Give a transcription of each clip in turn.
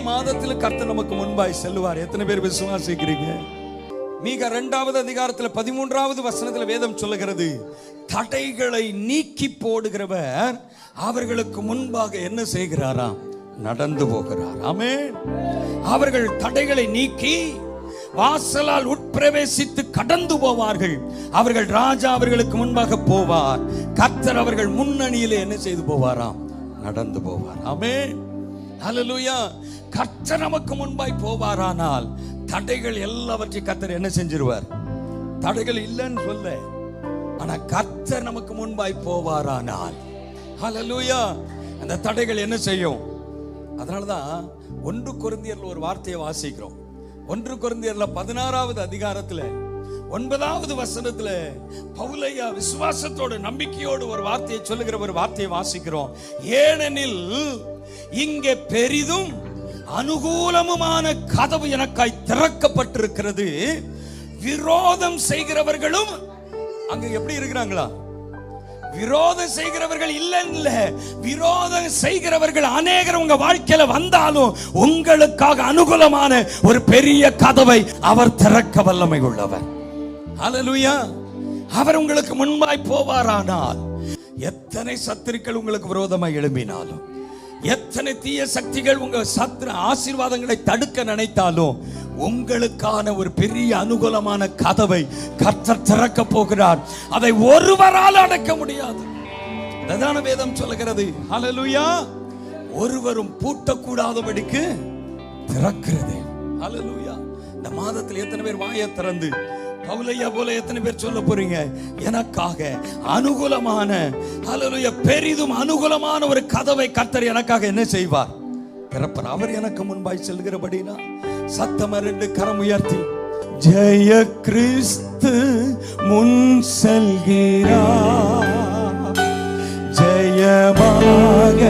மாதத்தில் கர்த்தர் நமக்கு முன்பாய் செல்லுவார். எத்தனை பேர் விசுவாசிக்கிறீங்க? மீகா 2வது அதிகாரத்தில் 13வது வசனத்தில் வேதம் சொல்லுகிறது, தடைகளை நீக்கி போடுகிறவர் அவர்களுக்கு முன்பாக என்ன செய்கிறாராம்? நடந்து போகிறார். ஆமென். அவர்கள் தடைகளை நீக்கி வாசலால் உட்பிரவேசித்து கடந்து போவார்கள். அவர்கள் ராஜா அவர்களுக்கு முன்பாக போவார். கர்த்தர் அவர்கள் முன்னணியிலே என்ன செய்து போவாராம்? நடந்து போவார். ஆமென். ஹல்லேலூயா. கர்த்தர் நமக்கு முன்பாய் போவாரானால் தடைகள் எல்லாவற்றையும் கர்த்தர் என்ன செஞ்சிருவார்? தடைகள் இல்லைன்னு சொல்ல, ஆனா கர்த்தர் நமக்கு முன்பாய் போவாரானால் ஹல்லேலூயா, அந்த தடைகள் என்ன செய்யும்? அதனாலதான் 1 கொரிந்தியர்ல ஒரு வார்த்தையை வாசிக்கிறோம். 1 கொரிந்தியர்ல 16வது அதிகாரத்துல 9வது வசனத்துல பவுலையா விசுவாசத்தோடு நம்பிக்கையோடு ஒரு வார்த்தையை சொல்லுகிற ஒரு வார்த்தையை வாசிக்கிறோம். ஏனெனில் இங்கே பெரிதும் அனுகூலமுமான கதவு எனக்காய் திறக்கப்பட்டிருக்கிறது, விரோதம் செய்கிறவர்களும் அங்க எப்படி இருக்கிறாங்களா? விரோதம் செய்கிறவர்கள் இல்ல, விரோதம் செய்கிறவர்கள் அநேகர் உங்க வாழ்க்கையில வந்தாலும் உங்களுக்காக அனுகூலமான ஒரு பெரிய கதவை அவர் திறக்க வல்லமை உள்ளவர். ஹல்லேலூயா. அவர் உங்களுக்கு முன்பாய் போவாரானால் எத்தனை சத்துருக்கள் உங்களுக்கு விரோதமாய் எழும்பினாலும், எத்தனை தீய சக்திகள் உங்க சத்துரு ஆசீர்வாதங்களை தடுக்க நினைத்தாலும், உங்களுக்கான ஒரு பெரிய அனுகூலமான கதவை கர்த்தர் திறக்க போகிறார். அதை ஒருவரால் அடக்க முடியாது. அதான வேதம் சொல்லுகிறது. ஹல்லேலூயா. ஒருவரும் பூட்டக்கூடாதபடிக்கு திறக்கிறது. ஹல்லேலூயா. இந்த மாதத்தில் எத்தனை பேர் வாயை திறந்து பவுலையா போல எத்தனை பேர் சொல்ல போறீங்க? எனக்காக அனுகூலமான, ஹல்லேலூயா, பெரிதும் அனுகூலமான ஒரு கதவை கர்த்தர் எனக்காக என்ன செய்வார்? திறப்பார். அவர் எனக்கு முன்பாய் செல்கிறபடினா சத்தம் 2 கரம் உயர்த்தி, ஜெய கிறிஸ்து முன் செல்கிறார், ஜெயமாக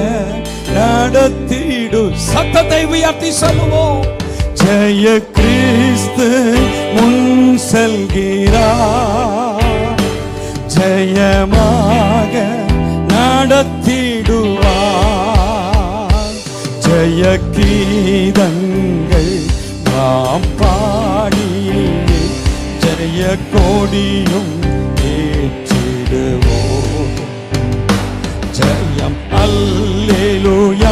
நடத்திடு. சத்தத்தை உயர்த்தி சொல்லுவோம். ஜெய கிறிஸ்து முன் செல்கிறார், ஜெயமாக நடத்திடுவார். ஜெய கீதங்கள் நாம் பாடி ஜெய கோடியும் ஏற்றிடுவோம். ஜெயம் அல்லேலூயா.